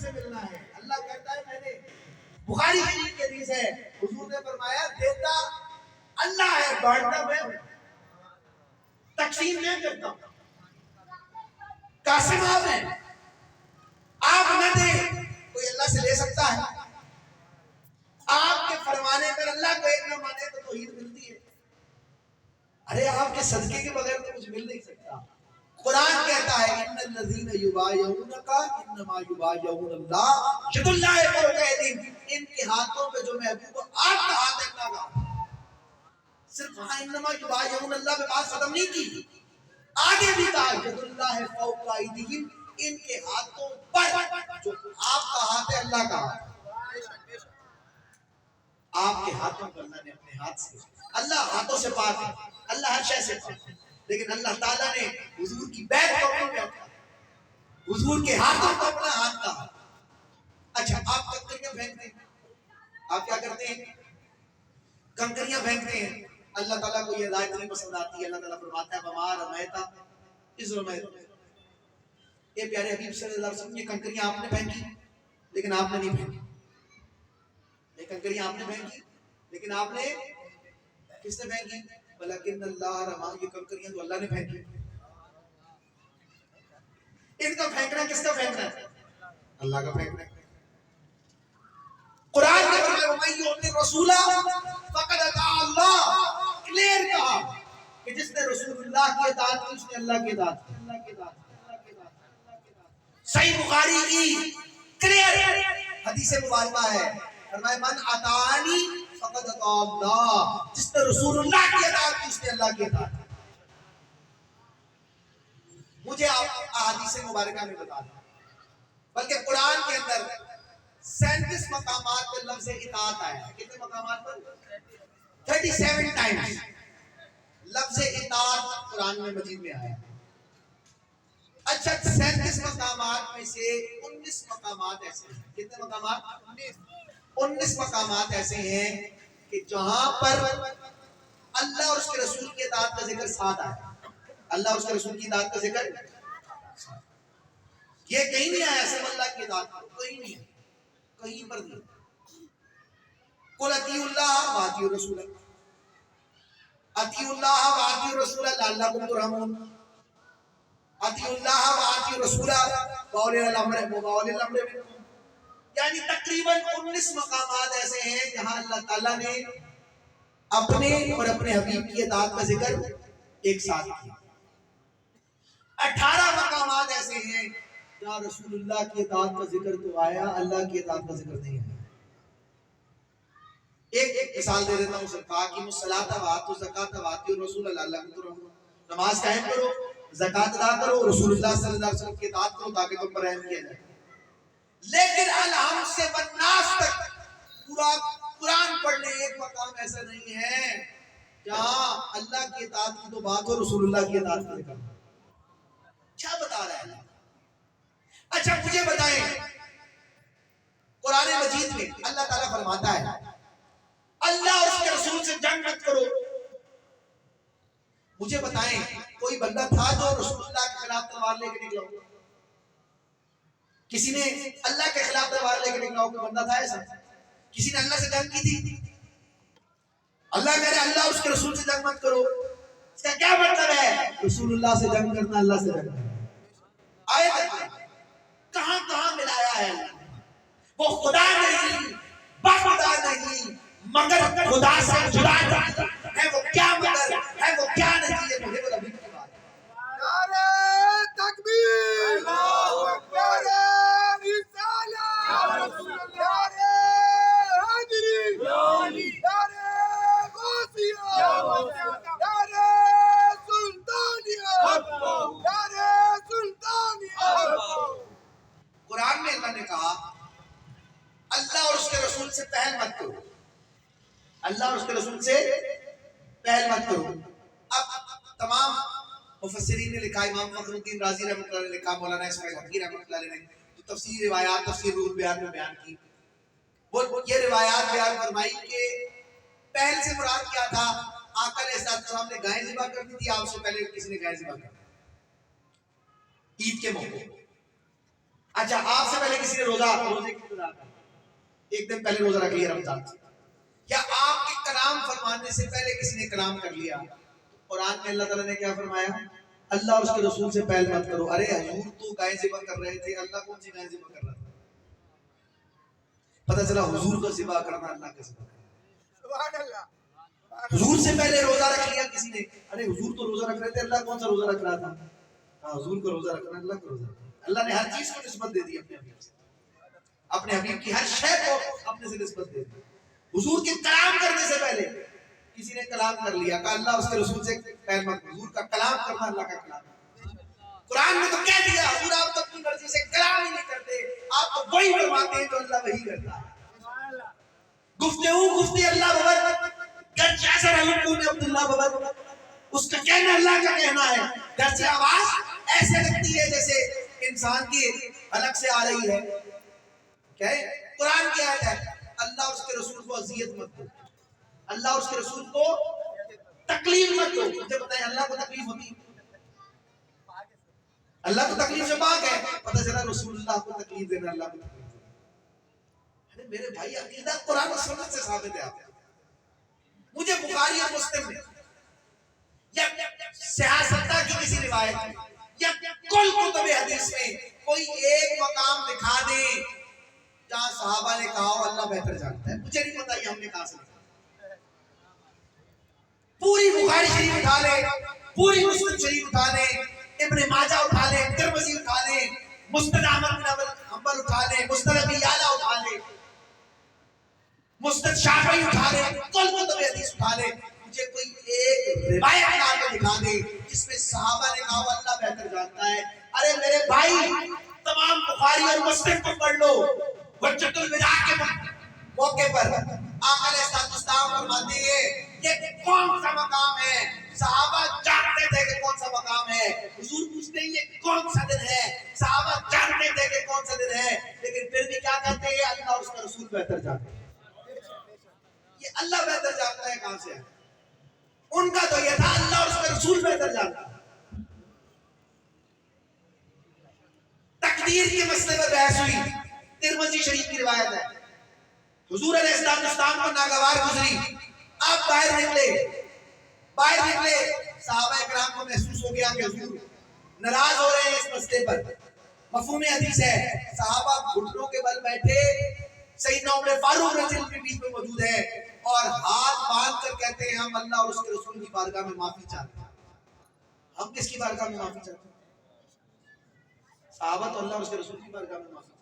سے ملنا ہے. اللہ کہتا ہے میں نے بخاری شریف کی حدیث ہے حضور نے فرمایا دیتا اللہ ہے بانٹتا میں تقسیم نہیں کرتا. قاسم آپ ہیں, آپ نہ دیں کوئی اللہ سے لے سکتا ہے؟ آپ کے فرمانے پر اللہ کو ایک نہ مانے تو توحید ملتی ہے. ارے آپ کے صدقے کے بغیر تو کچھ مل نہیں سکتا. قرآن کہتا ہے ان الذین یبایعونک انما یبایعون اللہ ید اللہ فوق ایدیہم. ان کے ہاتھوں پہ جو محبوب آپ کا ہاتھ ہے اللہ کا. صرف انما یبایعون اللہ پہ بات ختم نہیں کی, آگے بھی کہا ید اللہ فوق ایدیہم, ان کے ہاتھوں پر جو آپ کا ہاتھ ہے اللہ کا ہاتھ. آپ کے ہاتھوں پر اللہ نے اپنے ہاتھ سے, اللہ ہاتھوں سے پاک ہے, اللہ ہر شے سے پاک ہے, لیکن اللہ تعالیٰ نے حضور کی بیعت کو اپنے حضور کے ہاتھوں کو اپنا ہاتھ کہا. اچھا آپ کنکریاں پھینکتے ہیں, آپ کیا کرتے ہیں؟ کنکریاں پھینکتے ہیں. اللہ تعالیٰ کو یہ ہدایت نہیں پسند آتی ہے. اللہ تعالیٰ فرماتا ہے وما رمیتا اذ رمیت. یہ پیارے حبیب صلی اللہ علیہ وسلم یہ کنکریاں آپ نے پھینکی لیکن آپ نے نہیں پھینکی. یہ کنکریاں آپ نے پھینکی لیکن آپ نے کس نے پھینکی؟ ولیکن اللہ رما. یہ کنکریاں تو اللہ نے پھینکی. ان کا پھینکنا کس کا پھینکنا ہے؟ اللہ کا پھینکنا ہے. قرآن نے فرمایا وَمَن يُطِعِ الرَّسُولَ فَقَدْ أَطَاعَ اللَّهَ. کلیئر کہا کہ جس نے رسول اللہ کی اطاعت کی اس نے اللہ کی اطاعت کی. صحیح بخاری کی کلیئر حدیث مبارکہ ہے, فرمایا من اطاعنی فقد اطاع اللہ. جس نے رسول اللہ کی اطاعت کی اس نے اللہ کی اطاعت کی. مجھے آپ احادیث مبارکہ میں بتا دیں, بلکہ قرآن کے اندر 37 مقامات پر لفظ اطاعت آیا ہے. کتنے مقامات پر؟ 37 ٹائمز لفظ اطاعت قرآن میں مجید میں آیا. اچھا 37 مقامات میں سے 19 مقامات ایسے ہیں. کتنے مقامات؟ 19 مقامات ایسے ہیں کہ جہاں پر اللہ اور اس کے رسول کی اطاعت کا ذکر ساتھ آیا. اللہ اور اس کے رسول کی اطاعت کا ذکر یہ کہیں نہیں آیا. صرف اللہ کی اطاعت کہیں نہیں ہے, کہیں پر نہیں. قل اطیعوا اللہ واطیعوا الرسول, اطیعوا اللہ واطیعوا الرسول لعلکم ترحمون, اطیعوا اللہ واطیعوا الرسول واولی الامر منکم. یعنی تقریباً 19 مقامات ایسے ہیں جہاں اللہ تعالیٰ نے اپنے اور اپنے حبیب کی اطاعت کا ذکر ایک ساتھ کیا. 18 مقامات ایسے ہیں جہاں رسول اللہ کی اطاعت کا ذکر تو آیا, اللہ کی اطاعت کا ذکر نہیں آیا. ایک مثال دے دیتا ہوں. فاقیموا الصلاۃ وآتوا الزکاۃ وأطیعوا الرسول لعلکم ترحمون. نماز قائم کرو, زکات ادا کرو, رسول اللہ صلی اللہ علیہ وسلم کی اطاعت کرو تاکہ تم پر رحم کیا جائے. لیکن الحم سے والناس تک پورا قرآن پڑھنے ایک مقام ایسا نہیں ہے جہاں اللہ کی اطاعت کی تو بات ہو, رسول اللہ کی اطاعت کی ذکر. کیا بتا رہا ہے؟ اچھا مجھے بتائیں, قرآن مجید میں اللہ تعالیٰ فرماتا ہے اللہ اور اس کے رسول سے جنگ مت کرو. مجھے بتائیں کوئی بندہ تھا جو رسول اللہ کے خلاف تلوار لے کے نکلا ہو؟ کسی نے اللہ کے خلاف تلوار لے کے نکلا ہو؟ کوئی بندہ تھا ایسا؟ کسی نے اللہ سے جنگ کی تھی؟ اللہ کہہ رہے اللہ اور اس کے رسول سے جنگ مت کرو. اس کا کیا مطلب ہے؟ رسول اللہ سے جنگ کرنا اللہ سے جنگ کرنا. آیت کہاں کہاں ملایا ہے؟ وہ خدا نہیں, خدا نہیں, مگر خدا سے جدا ہے. وہ کیا مگر ہے, وہ کیا نہیں ہے. مجھے بتا کی بات. نعرہ تکبیر, نعرہ رسالت, نعرہ حیدری, نعرہ غوثیہ, نعرہ سلطانیہ, نعرہ سلطانیہ. قرآن میں اللہ نے کہا اللہ اور اس کے رسول سے پہل مت کرو. اللہ اور اس کے رسول سے پہل مت کرو. اب تمام مفسرین نے لکھا, امام فخر الدین رازی رحمۃ اللہ نے لکھا, مولانا اسماعیل حقی رحمۃ اللہ نے جو تفسیر روایات تفسیر روح البیان میں بیان کی, وہ یہ روایات بیان فرمائی کہ پہل سے مراد کیا تھا. آقا علیہ السلام نے گائے ذبح کر دی تھی, آپ سے پہلے کسی نے گائے ذبح کر دی عید کے موقع. اچھا آپ سے پہلے کسی نے روزے کی افتتاح کی، ایک دن پہلے روزہ رکھ لیا رمضان سے، یا آپ کے کلام فرمانے سے پہلے کسی نے کلام کر لیا، قرآن میں اللہ تعالیٰ نے کیا فرمایا؟ اللہ اور اس کے رسول سے پہل مت کرو. ارے حضور تو گائے ذبح کر رہے تھے، اللہ کون سی گائے ذبح کر رہا تھا؟ پتہ چلا حضور کا ذبح کرنا اللہ کا ذبح کرنا. سبحان اللہ. حضور سے پہلے روزہ رکھ لیا کسی نے. ارے حضور تو روزہ رکھ رہے تھے، اللہ کون سا روزہ رکھ رہا تھا؟ ہاں حضور کو روزہ رکھنا، اللہ کو روزہ رکھنا. اللہ نے ہر چیز کو نسبت دے دی اپنے حبیب سے، اپنے حبیب کی ہر شے کو اپنے سے نسبت دے دی. حضور کے کلام کرنے سے پہلے کسی نے کلام کر لیا، کہا اللہ اس کے رسول سے پہل مت. حضور کا کلام کرنا اللہ کا کلام. قرآن میں تو کہہ دیا حضور آپ تو اپنی مرضی سے کلام ہی نہیں کرتے، آپ تو وہی فرماتے ہیں جو اللہ وہی کرتا ہے. گفتی اللہ بابر گھر سے اثر حلقوں میں عبداللہ بابر، اس کا کہنا اللہ کا کہنا ہے. گھر سے آواز ایسے لگتی ہے جیسے انسان کی حلق سے آ رہی ہے. کیا ہے؟ قرآن کی آیت ہے اللہ اور اس کے رسول کو اذیت مت دو، اللہ اور اس کے رسول کو تکلیف مت دو. مجھے بتائیں اللہ کو تکلیف ہوتی ہے؟ اللہ تو تکلیف سے پاک ہے. پتہ چلا رسول اللہ کو تکلیف دینا اللہ کو تکلیف دینا. ارے میرے بھائی عقیدہ قرآن و سنت سے ثابت ہے. آپ مجھے بخاری اور مسلم میں یا سیاستہ کی کسی روایت میں یا کل کتب حدیث میں کوئی ایک مقام دکھا دیں جہاں صحابہ نے کہا ہو اللہ بہتر جانتا ہے. مجھے نہیں پتا یہ ہم نے کہاں سے لکھا. پوری بخاری شریف اٹھا لے، پوری مسلم شریف اٹھا لے، ابن ماجہ اٹھا لے، ترمذی اٹھا لے، مسند احمد بن حنبل اٹھا لے، مسند ابی یعلا اٹھا لے، مسند شافعی اٹھا لے، کل کتب حدیث اٹھا لے، مجھے کوئی ایک روایت لا کے دکھا دے جس میں صحابہ نے کہا اللہ بہتر جانتا ہے. ارے میرے بھائی تمام بخاری اور مسلم کو پڑھ لو. حجۃ الوداع کے موقع پر آقا علیہ السلام فرماتے ہیں یہ کون سا مقام ہے؟ صحابہ جانتے تھے کہ کون سا مقام ہے. حضور پوچھتے ہیں یہ کون سا دن ہے؟ صحابہ جانتے تھے کہ کون سا دن ہے، لیکن پھر بھی کیا کہتے ہیں اللہ اور اس کا رسول بہتر جانتے ہیں. یہ اللہ بہتر جانتا ہے کہاں سے ہے؟ ان کا تو یہ تھا اللہ اور اس کا رسول بہتر جانتا ہے. تقدیر کے مسئلے پر بحث ہوئی، ترمذی شریف کی روایت ہے. حضور علیہ السلام کو ناگوار گزری، آپ باہر نکلے، صحابہ کرام کو محسوس ہو گیا کہ حضور ناراض ہو رہے ہیں اس مسئلے پر. مفہوم حدیث ہے صحابہ گھٹنوں کے بل بیٹھے، سیدنا عمر فاروق رضی اللہ عنہ بیچ میں موجود ہے اور ہاتھ باندھ کر کہتے ہیں ہم اللہ اور اس کے رسول کی بارگاہ میں معافی چاہتے ہیں. ہم کس کی بارگاہ میں معافی چاہتے ہیں؟ صحابہ تو اللہ اور اس کے رسول کی بارگاہ میں معافی چاہتے ہیں.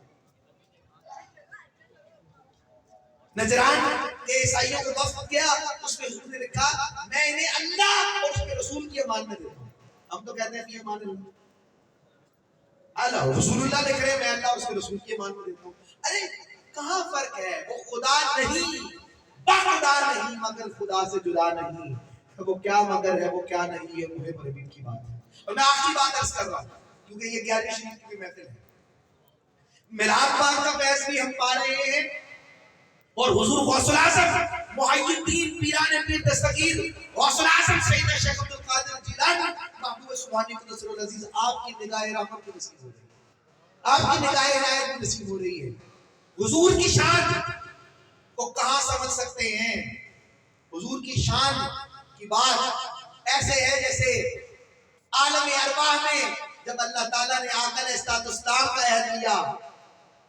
نجران کے عیسائیوں کو وفد کیا، اس میں حضور نے لکھا میں انہیں اللہ اور اس کے رسول کی امان میں دیتا ہوں. ہم تو کہتے ہیں کہ امان اللہ رسول اللہ لکھ رہے ہیں میں اللہ اور اس کے رسول کی امان میں دیتا ہوں. ارے کہاں فرق ہے؟ وہ خدا نہیں، خدا نہیں مگر خدا سے جدا نہیں. وہ کیا مگر ہے، وہ کیا نہیں ہے، مجھے حبیب کی بات ہے. اور میں آخری بات عرض کر رہا ہوں کیونکہ یہ 11ویں شریف کی محفل ہے. میلاد پاک کا فیض بھی ہم پا رہے ہیں اور حضور غوث الاعظم محی الدین پیران پیر دستگیر غوث الاعظم سید شیخ عبد القادر جیلانی محبوب سبحانی قدس العزیز آپ کی نگاہ رحمت کی نصیب ہو رہی ہے، آپ کی نگاہ عنایت کی نصیب ہو رہی ہے. حضور کی شان کو کہاں سمجھ سکتے ہیں؟ حضور کی شان کی بات ایسے ہے جیسے عالم ارواح میں جب اللہ تعالیٰ نے آقا علیہ السلام کا عہد لیا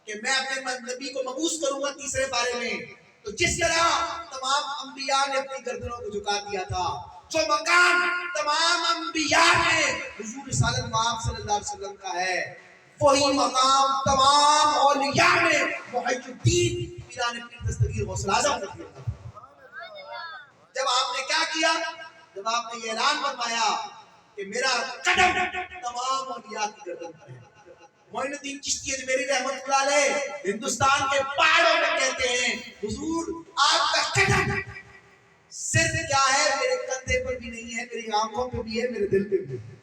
کہ میں اپنے نبی کو مبعوث کروں گا تیسرے بارے میں، تو جس طرح تمام انبیاء نے اپنی گردنوں کو جھکا دیا تھا، جو مقام تمام انبیاء میں حضور رسالت مآب صلی اللہ علیہ وسلم کا ہے، وہی مقام تمام اولیاء میں محی الدین پیران پیر دستگیر غوث الاعظم کا تھا. جب آپ نے کیا کیا؟ جب آپ نے یہ اعلان فرمایا کہ میرا قدم تمام اولیاء کی گردن پر ہے. معین الدین چشتی اجمیری رحمت اللہ علیہ ہندوستان کے پہاڑوں میں کہتے ہیں حضور آپ کا قدم صرف کیا ہے میرے کندھے پر بھی نہیں ہے، میری آنکھوں پہ بھی ہے، میرے دل پہ بھی ہے.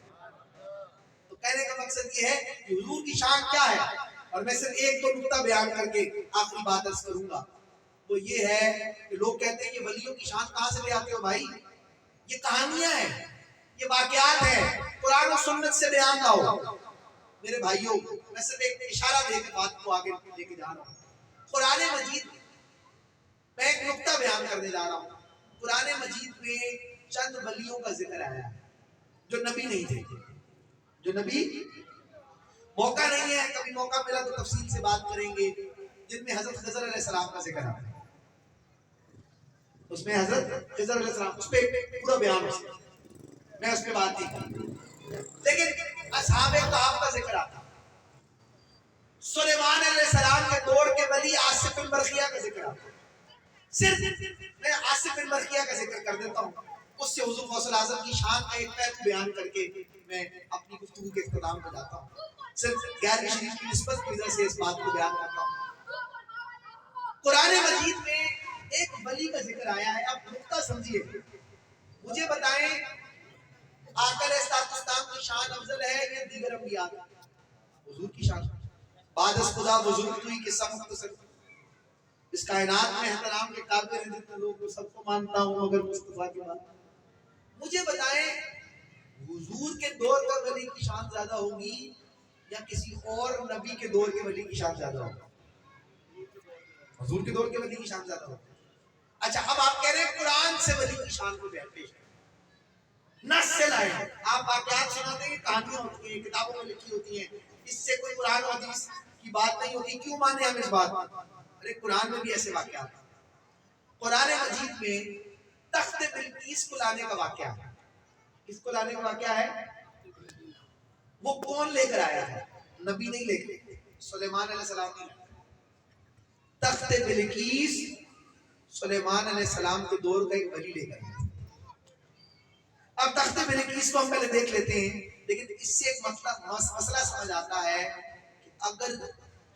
تو کہنے کا مقصد یہ ہے کہ حضور کی شان کیا ہے. اور میں صرف ایک دو نقطہ بیان کر کے آخری بات عرض کروں گا، وہ یہ ہے کہ لوگ کہتے ہیں کہ ولیوں کی شان کہاں سے لے آتے ہو بھائی؟ یہ کہانیاں ہیں، یہ واقعات ہیں، قرآن و سنت سے بیان لاؤ. میرے بھائیوں میں صرف ایک اشارہ دے کے بات کو آگے لے کے جا رہا ہوں. قرآن مجید میں ایک نقطہ بیان کرنے جا رہا ہوں. قرآن مجید میں چند ولیوں کا ذکر آیا ہے جو نبی نہیں تھے. جو نبی موقع نہیں ہے, کبھی موقع ملا تو تفصیل سے بات کریں گے, جن میں حضرت خضر علیہ السلام کا ذکر آتا ہے. اس میں حضرت خضر علیہ السلام, اس پہ پورا بیان ہے, میں اس پہ بات نہیں کروں. لیکن اصحاب کہف کا ذکر آتا ہے. سلیمان علیہ السلام کے دور کے ولی آصف بن برخیہ کا ذکر آتا ہے. صرف میں آصف بن برخیہ کا ذکر کر دیتا ہوں, اس سے حضور غوث اعظم کی شان کا ایک پہلو بیان کر کے میں اپنی گفتگو کے اختتام پہ جاتا ہوں. صرف 11ویں شریف کی نسبت کی وجہ سے اس بات کو بیان کرتا ہوں. قرآن مجید میں ایک ولی کا ذکر آیا ہے. اب نقطہ سمجھیے, مجھے بتائیں آقا علیہ السلام کی شان افضل ہے یا دیگر انبیاء؟ حضور کی شان بعد از خدا بزرگ تو ہی قصہ مختصر. اس کائنات میں احترام کے قابل ہیں جتنے لوگ, سب کو مانتا ہوں مگر مصطفیٰ کی بات. مجھے بتائیں حضور کے دور کا ولی کی شان زیادہ ہوگی یا کسی اور نبی کے دور کے ولی کی شان زیادہ ہوگی؟ حضور کے دور کے ولی کی شان زیادہ ہوگی. اچھا, اب آپ کہہ رہے ہیں قرآن سے ولی کی شان کو پیش کریں, نص سے لائے ہیں. آپ واقعات سناتے ہیں, کہانیاں ہوتی ہیں, کتابوں میں لکھی ہوتی ہیں, اس سے کوئی قرآن و حدیث کی بات نہیں ہوتی. کیوں مانے ہم اس بات؟ ارے قرآن میں بھی ایسے واقعات ہیں. قرآن مجید میں تخت بلقیس کو لانے کا واقعہ ہے. کس کو لانے کا واقعہ ہے؟ وہ کون لے کر آیا ہے؟ نبی نہیں لے کر, سلیمان علیہ السلام نے. تخت بلقیس سلیمان علیہ السلام کے دور کا ایک ولی لے کر آیا. اب تخت بلقیس کو ہم پہلے دیکھ لیتے ہیں, لیکن اس سے ایک مسئلہ سمجھ آتا ہے کہ اگر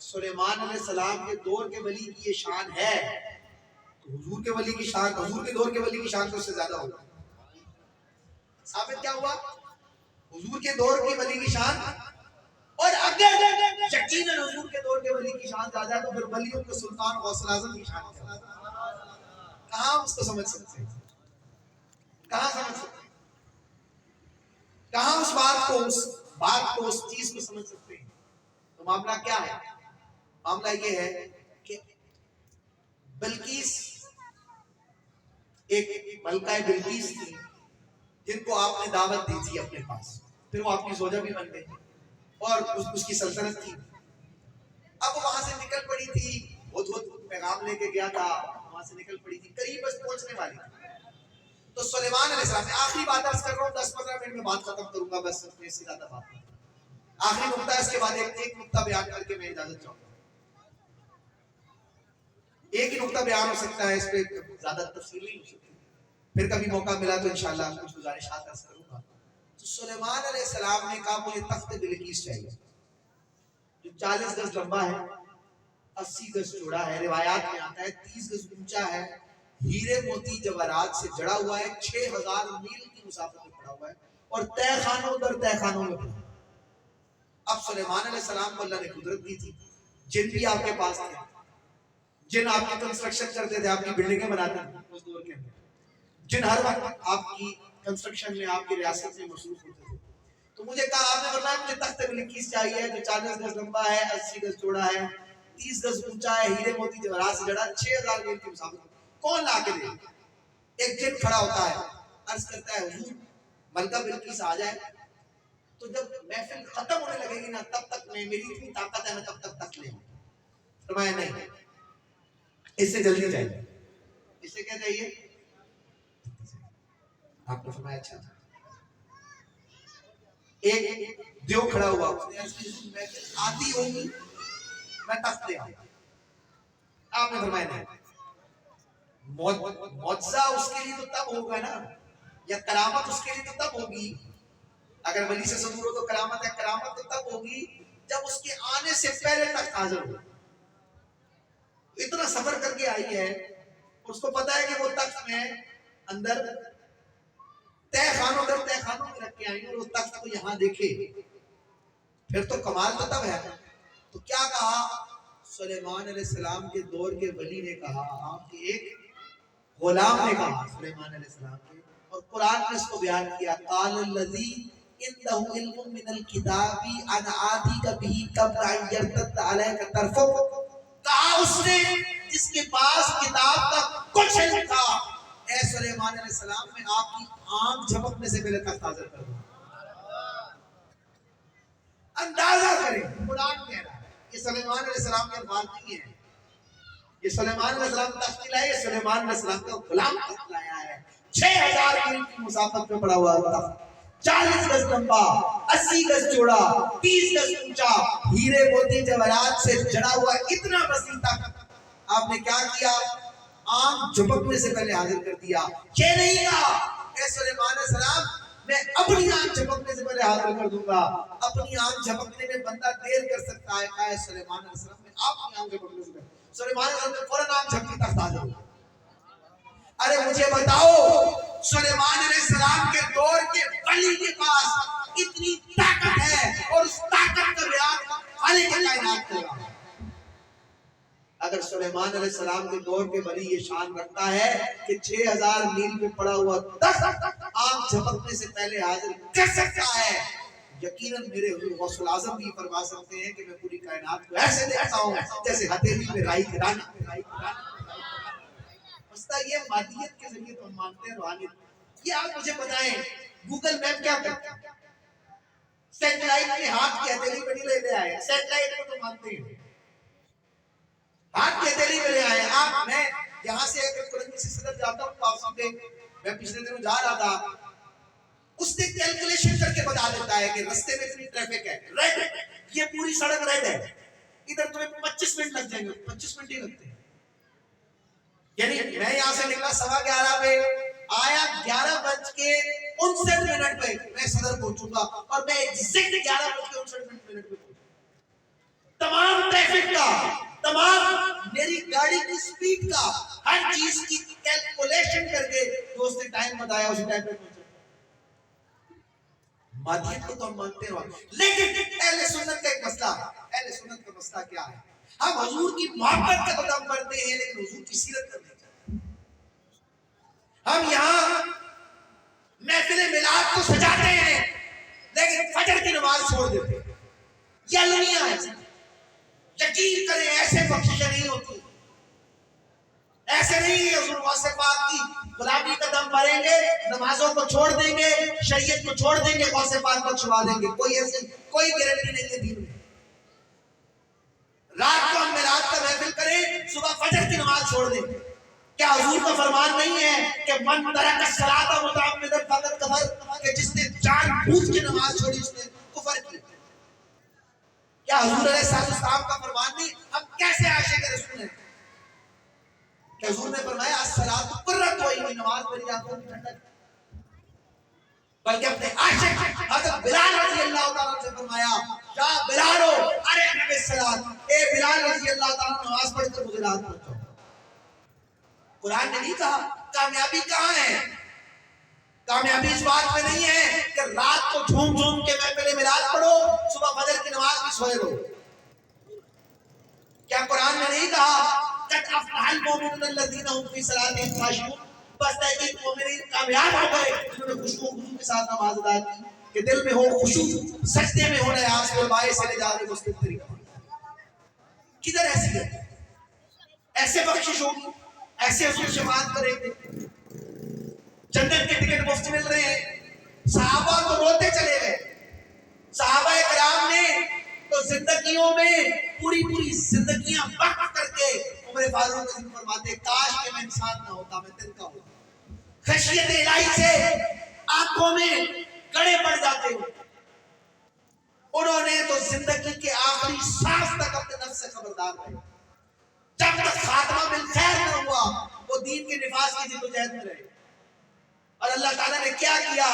سلیمان علیہ السلام کے دور کے ولی کی یہ شان ہے تو حضور کے ولی کی شان, حضور کے دور کے ولی کی شان تو اس سے زیادہ ہوگا. ثابت کیا ہوا؟ حضور کے دور کی ولی کی شان. اور اگر یقیناً حضور کے دور کے ولی کی شان زیادہ ہے تو پھر ولیوں کے سلطان غوث اعظم کی شان کیا؟ کہاں اس کو سمجھ سکتے ہیں؟ کہاں سمجھ سکتے ہیں؟ کہاں اس بات کو اس چیز کو سمجھ سکتے ہیں؟ تو معاملہ کیا ہے؟ معاملہ یہ ہے کہ بلقیس ایک ملکہ بلقیس تھی جن کو آپ نے دعوت دی تھی اپنے پاس, پھر وہ آپ کی زوجہ بھی بن گئی اور اس کی سلطنت تھی. اب وہ وہاں سے نکل پڑی تھی, بہت پیغام لے کے گیا تھا, وہاں سے نکل پڑی تھی, قریب بس پہنچنے والی تھی. تو سلیمان علیہ السلام, میں آخری بات عرض کر رہا ہوں, 10-15 منٹ میں بات ختم کروں گا, بس اس سے زیادہ بات نہیں. آخری نقطہ, اس کے بعد ایک نقطہ بیان کر کے میں اجازت چاہوں گا. ایک ہی نقطہ بیان ہو سکتا ہے, اس پہ زیادہ تفصیل نہیں ہو سکتی. پھر کبھی موقع ملا تو انشاءاللہ کچھ گزارشات عرض کروں گا. تو سلیمان علیہ السلام نے کہا مجھے تخت بلقیس چاہیے جو 40 گز لمبا ہے, 80 گز چوڑا ہے, روایات میں آتا ہے 30 گز اونچا ہے, ہیرے موتی جواہرات سے جڑا ہوا ہے, 6000 میل کی مسافت میں پڑا ہوا ہے, اور تہ خانوں در تہ خانوں میں پڑا. اب سلیمان علیہ السلام کو اللہ نے قدرت دی تھی, جن بھی آپ کے پاس تھے, جن آپ کی کنسٹرکشن کرتے تھے, آپ کی بلڈنگیں بناتے تھے اس دور کے اندر, جن ہر وقت آپ کی کنسٹرکشن میں, آپ کی ریاست میں مصروف ہوتے تھے. تو مجھے کہا, آپ نے فرمایا مجھے تخت بلقیس چاہیے جو 40 گز لمبا ہے, 80 گز چوڑا ہے, 30 گز اونچا ہے, ہیرے موتی جواہرات سے جڑا, 6000 میل کی مسافت. کون لا کے دے؟ ایک جن کھڑا ہوتا ہے, عرض کرتا ہے حضور ملکہ بلقیس آ جائے تو جب محفل ختم ہونے لگے گی نا تب تک میں, میری اتنی طاقت ہے میں تب تک تخت لے آؤں. فرمایا نہیں, اس سے جلدی چاہیے. اس سے کیا چاہیے؟ آپ نے فرمایا اچھا. ایک دیو کھڑا ہوا, آتی ہوگی میں تخت لے آؤں. آپ نے فرمایا نہیں, معجزہ اس کے لیے تو تب ہوگا نا, یا کرامت اس کے لیے تو تب ہوگی. اگر ولی سے صدور ہو تو کرامت ہے, کرامت تو تب ہوگی جب اس کے آنے سے پہلے تخت حاضر ہو. اتنا سفر کر کے آئی ہے, اس کو پتا ہے کہ وہ تخت میں اندر تہ خانوں در تہ خانوں میں رکھ کے آئی, اور وہ تخت کو یہاں دیکھے, پھر تو کمال تو تب ہے. تو کیا کہا سلیمان علیہ السلام کے دور کے ولی نے کہا, آپ کے ایک غلام نے کہا سلیمان علیہ السلام کے, اور قرآن نے اس کو بیان کیا, قال الذی عنده علم من الكتاب انا آتيك به قبل ان يرتد عليك طرفك. کہا اس نے جس کے پاس کتاب کا کچھ علم تھا، اے سلیمان علیہ السلام میں آپ کی آنکھ جھپکنے سے پہلے تخت حاضر کر دوں. اندازہ کریں قرآن کہہ رہا ہے، یہ سلیمان علیہ السلام کے الفاظ نہیں ہیں، یہ سلیمان علیہ السلام تخت لائے، یہ سلیمان علیہ السلام کا غلام تخت لایا ہے. 6000 میل کی مسافت پہ پڑا ہوا تخت، 40 گز لمبا، 80 گز چوڑا، 30 گز اونچا، ہیرے موتی جواہرات سے جڑا ہوا اتنا وسیع تخت. آپ نے کیا کیا؟ آنکھ جھپکنے سے پہلے حاضر کر دیا. یہ نہیں کہا اے سلیمان علیہ السلام میں اپنی آنکھ جھپکنے سے پہلے حاضر کر دوں گا. اپنی آنکھ جھپکنے میں بندہ دیر کر سکتا ہے، کہا ہے سلیمان علیہ السلام میں آپ کی آنکھ جھپکنے سے پہلے. سلیمان علیہ السلام نے فوراً آنکھ جھپکی، تخت حاضر ہو. ارے مجھے بتاؤ سلیمان علیہ السلام کے دور کے ولی کے پاس اتنی طاقت ہے اور اس طاقت کا بیان خالق کائنات کر رہا ہے. اگر سلیمان علیہ السلام کے دور کے ولی یہ شان رکھتا ہے کہ 6000 میل پہ پڑا ہوا تخت آنکھ جھپکنے سے پہلے حاضر کر سکتا ہے، یقیناً میرے حضور غوث الاعظم بھی فرما سکتے ہیں کہ میں پوری کائنات کو ایسے دیکھتا ہوں جیسے ہتھیلی میں رائی کے دانے. مسئلہ یہ مادیت کے ذریعے تو ہم مانتے ہیں روحانیت. یہ آپ مجھے بتائیں گوگل میپ کیا کرتا ہے؟ سیٹلائٹ میں ہاتھ کی ہتھیلی پہ نہیں لے آئے، سیٹلائٹ کو تو مانتے ہیں، ہاتھ کی ہتھیلی پہ لے آئے. آپ میں یہاں سے اگر کرنگی سے صدر جاتا ہوں واپسی پہ، میں پچھلے دنوں جا رہا تھا، اس نے کیلکولیشن کر کے بتا دیتا ہے کہ رستے میں اتنی ٹریفک ہے، ریڈ یہ پوری سڑک ریڈ ہے، ادھر تمہیں 25 منٹ لگ جائیں گے. 25 منٹ ہی لگتے ہیں. یعنی میں یہاں سے نکلا 11:15 پہ، آیا 11:59 پہ میں صدر پہنچوں گا اور میں ایگزیکٹ 11:59 پہ پہنچوں. تمام ٹریفک کا، تمام میری گاڑی کی سپیڈ کا، ہر چیز کی کیلکولیشن کر کے جو اس نے ٹائم بتایا اسی ٹائم پہ پہنچا. مادیت کو تو ہم مانتے ہیں، لیکن اہل سنت کا ایک مسئلہ، اہل سنت کا مسئلہ کیا ہے؟ ہم حضور کی محبت کا قدم کرتے ہیں لیکن حضور کی سیرت کرتے ہیں. ہم یہاں محفل میلاد کو سجاتے ہیں لیکن فجر کی نماز چھوڑ دیتے ہیں. یہ المیہ ہے. یقین کریں ایسے بخششیں نہیں ہوتی، ایسے نہیں. حضور غوث پاک کی غلامی کا دم بھریں گے، نمازوں کو چھوڑ دیں گے، شریعت کو چھوڑ دیں گے، غوث پاک بخشوا دیں گے. کوئی ایسی کوئی گارنٹی نہیں ہے دین میں. رات کو ہم میلاد کا محفل کریں، صبح فجر کی نماز چھوڑ دیں. کیا حضور کا فرمان نہیں ہے کہ من ترک الصلاۃ متعمدا فقد کفر، کہ جس نے جان بوجھ کے نماز چھوڑی اس نے کفر کیا؟ کیا حضور علیہ السلام کا فرمان نہیں؟ ہم کیسے عاشق رسول ہیں کہ حضور نے فرمایا الصلاۃ قرۃ عینی، نماز میری آنکھوں کی ٹھنڈک. بلکہ اپنے عاشق حضرت بلال رضی اللہ تعالیٰ عنہ سے فرمایا یا بلالو ارے نبی الصلاۃ، اے بلال رضی اللہ تعالیٰ عنہ نماز پڑھ کر مجھے رات پہنچاؤ. قرآن نے نہیں کہا کامیابی کہاں ہے؟ کامیابی اس بات میں نہیں ہے کہ رات کو جھوم جھوم کے محفل میلاد پڑھو، صبح فجر کی نماز میں سوئے رہو. کیا قرآن نے نہیں کہا قد افلح المؤمنون الذین هم فی صلاتهم خاشعون، بس تحقیق مومنین کامیاب ہو گئے جنہوں نے خشوع و خضوع کے ساتھ نماز ادا کی، کہ دل میں ہو خشوع، سجدے میں ہو نیاز، اور بائیں سے لے جا رہے مسلم طریقہ. کدھر ایسی ہے؟ ایسے بخشش ہوگی، ایسے حضور شفاعت کریں گے، جنت کے ٹکٹ مفت مل رہے ہیں. صحابہ تو روتے چلے گئے. صحابہ کرام نے تو زندگیوں میں پوری زندگیاں وقف کر کے عمر فاروق رضی اللہ فرماتے کاش کہ میں انسان نہ ہوتا، میں دل کا ہوتا. خشیت الہی سے آنکھوں میں گڑے پڑ جاتے ہو. انہوں نے تو زندگی کے آخری سانس تک اپنے نفس سے خبردار رہے. جب تک خاتمہ بالخیر نہ ہوا وہ دین کے نفاذ کی جدوجہد میں رہے. اور اللہ تعالیٰ نے کیا کیا؟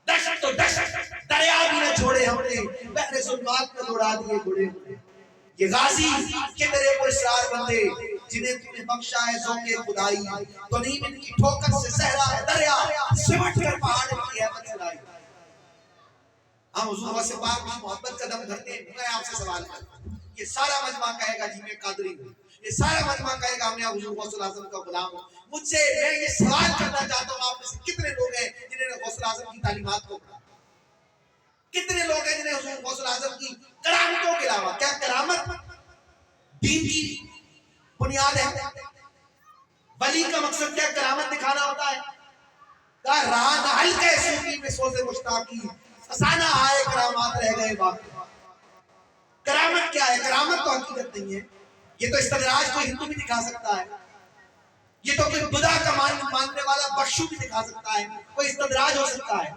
دشت تو دشت، دریا بھی نہ چھوڑے ہم نے، بحر ظلمات میں دوڑا دیے گھوڑے. یہ غازی کہ تیرے پر اسرار بندے جنہیں تو نے بخشا ہے ذوق خدائی، تو نہیں ان کی ٹھوکر سے صحرا ہے دریا، سمٹ کر پہاڑ کی احمد سلائی. ہم حضور سے پاک کی محبت کا دم دھرتے ہیں. میں آپ سے سوال کرتا ہوں، یہ سارا مجمع کہے گا جی میں قادری ہوں، یہ سارا مجمع کہے گا میں حضور غوث الاعظم کا غلام ہوں. مجھ سے میں یہ سوال کرنا چاہتا ہوں آپ میں سے کتنے لوگ ہیں جنہوں نے غوث الاعظم کی تعلیمات کو پڑھا؟ کتنے لوگ ہیں جنہیں حضور غوث اعظم کی کرامتوں کے علاوہ، کیا کرامت دین کی بنیاد ہے؟ ولی کا مقصد کیا کرامت دکھانا ہوتا ہے؟ کہا راہ نہ ہلکے صوفی میں سوز مشتاقی، فسانہ آئے کرامات رہ گئے باقی۔ کرامت کیا ہے؟ کرامت تو حقیقت نہیں ہے، یہ تو استدراج کوئی ہندو بھی دکھا سکتا ہے، یہ تو کوئی خدا کا ماننے والا بخشو بھی دکھا سکتا ہے، کوئی استدراج ہو سکتا ہے۔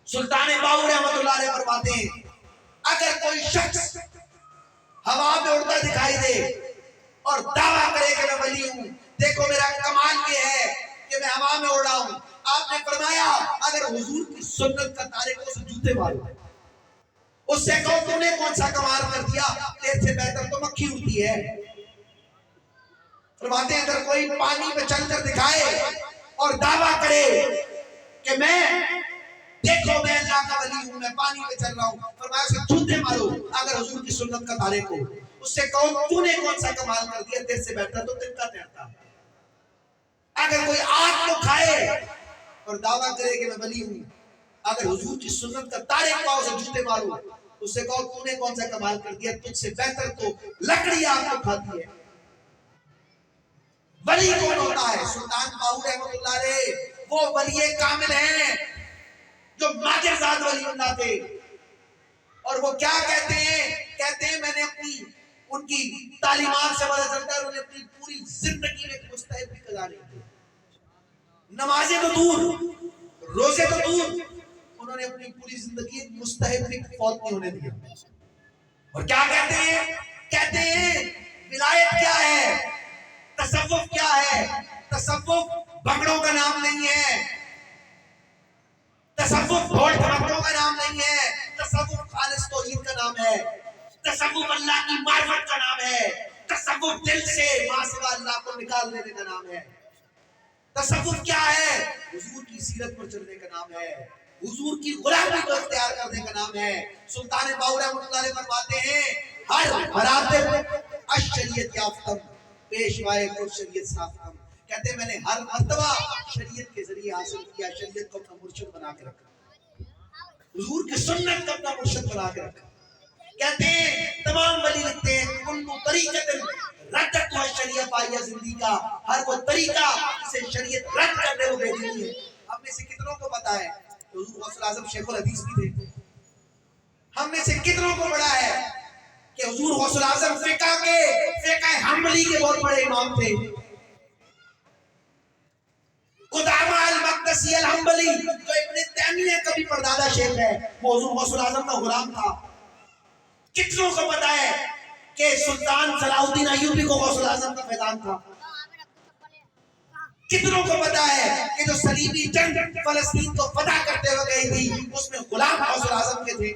سلطان باہو رحمۃ اللہ علیہ فرماتے ہیں اگر کوئی شخص ہوا میں اڑتا دکھائی دے اور دعویٰ کرے کہ میں ولی ہوں، دیکھو میرا کمال یہ ہے کہ میں ہوا میں اڑ رہا ہوں، آپ نے فرمایا اگر حضور کی سنت کا تارک ہو اسے جوتے مارو، اس سے کہو تو نے کون سا کمال کر دیا، تیرے سے بہتر تو مکھی اڑتی ہے۔ فرماتے ہیں اگر کوئی پانی میں چل کر دکھائے اور دعویٰ کرے کہ میں دیکھو میں اللہ کا ولی ہوں، میں پانی میں چل رہا ہوں، فرمایا اسے جوتے مارو اگر حضور کی سنت کا تارک ہو، اس سے کہو تو نے کون سا کمال کر دیا، تیرے سے بہتر تو تن کا تیرتا۔ اگر کوئی آگ کو کھائے اور دعویٰ کرے کہ میں ولی ہوں، اگر حضور کی سنت کا تارک پاؤ اسے جوتے مارو، اس سے کہو تو نے کون سا کمال کر دیا، تجھ سے بہتر تو لکڑی آگ کو کھاتی ہے۔ ولی کون ہوتا ہے؟ سلطان باہو رحمۃ اللہ علیہ وہ ولی کامل ہیں جو ماجرزاد ولی اللہ تھے، اور وہ کیا کہتے ہیں میں نے اپنی ان کی تعلیمات سے پتہ چلتا ہے انہوں نے اپنی پوری زندگی میں مستحب بھی قضا نہیں کی، نمازیں تو دور، روزے تو دور، انہوں نے اپنی پوری زندگی مستحب بھی فوت نہیں ہونے دیا۔ اور کیا کہتے ہیں ولایت کیا ہے، تصوف کیا ہے؟ تصوف بگڑوں کا نام نہیں ہے، تصوف ڈھول ڈھمکوں کا نام نہیں ہے، تصوف خالص توحید کا نام ہے، تصوف اللہ کی معرفت کا نام ہے، تصوف دل سے ما سوا اللہ کو نکال دینے کا نام ہے۔ تصوف کیا ہے؟ حضور کی سیرت پر چلنے کا نام ہے، حضور کی غلامی کو اختیار کرنے کا نام ہے۔ سلطان باہو رحمۃ اللہ علیہ فرماتے ہیں ہر مراتب الشریعت یافتم پیشوائے کو شریعت ساختم، کہتے ہیں میں نے ہر مرتبہ شریعت کے ذریعے حاصل کیا، شریعت کو اپنا مرشد بنا کے رکھا، حضور کی سنت کو اپنا مرشد بنا کے رکھا۔ کہتے ہیں تمام ولی لکھتے ہیں کلو طریقت ردت و شریعت پائیا زندگی کا، ہر وہ طریقہ جسے شریعت رد کرنے وہ بے دینی ہے۔ ہم میں سے کتنوں کو پتا ہے حضور غوث اعظم شیخ الحدیث بھی تھے؟ ہم میں سے کتنوں کو پڑا ہے کہ حضور غوث اعظم فقہ حنبلی کے بہت بڑے امام تھے؟ قدامہ المقدسی الحنبلی جو ابن تیمیہ کا بھی پردادا شیخ ہے، وہ حضور غوث اعظم کا غلام تھا۔ کتنوں کو پتا ہے کہ سلطان صلاح الدین ایوبی کو غوث اعظم کا فیضان تھا؟ کتنوں کو پتا ہے کہ جو صلیبی جنگ فلسطین کو فتح کرتے ہوئے گئی تھی اس میں غلام غوث اعظم کے تھے؟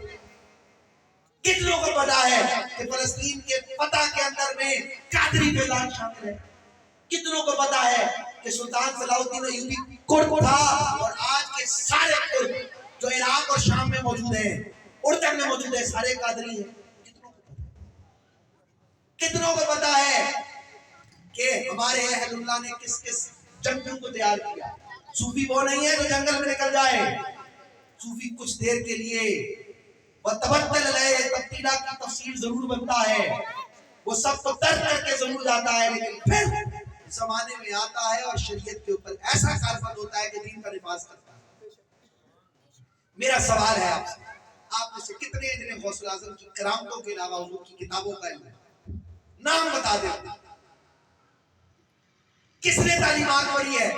کتنوں کو پتا ہے کہ فلسطین کے فتح کے اندر میں قادری فیضان شامل ہے؟ کتنوں کو پتا ہے کہ سلطان صلاح الدین ایوبی کرد تھا اور آج کے سارے کرد جو عراق اور شام میں موجود ہیں، اردن میں موجود ہیں، سارے قادری ہیں؟ کتنوں کو پتا ہے کہ ہمارے اہل اللہ نے کس کس جنگجو کو تیار کیا؟ صوفی وہ نہیں ہے جو جنگل میں نکل جائے، صوفی کچھ دیر کے لیے وتبدل علیہ تبدیلہ کی تفصیل ضرور بنتا ہے، وہ سب کو ترک کر کے ضرور جاتا ہے، لیکن پھر زمانے میں آتا ہے اور شریعت کے اوپر ایسا کاربند ہوتا ہے کہ دین کا نفاذ کرتا ہے۔ میرا سوال ہے آپ سے، آپ میں سے کتنے ہیں جنہیں غوث اعظم کی کرامتوں کے علاوہ حضور کی کتابوں کا علم ہے؟ نام بتا دیں، کس نے تعلیمات پڑھی ہے؟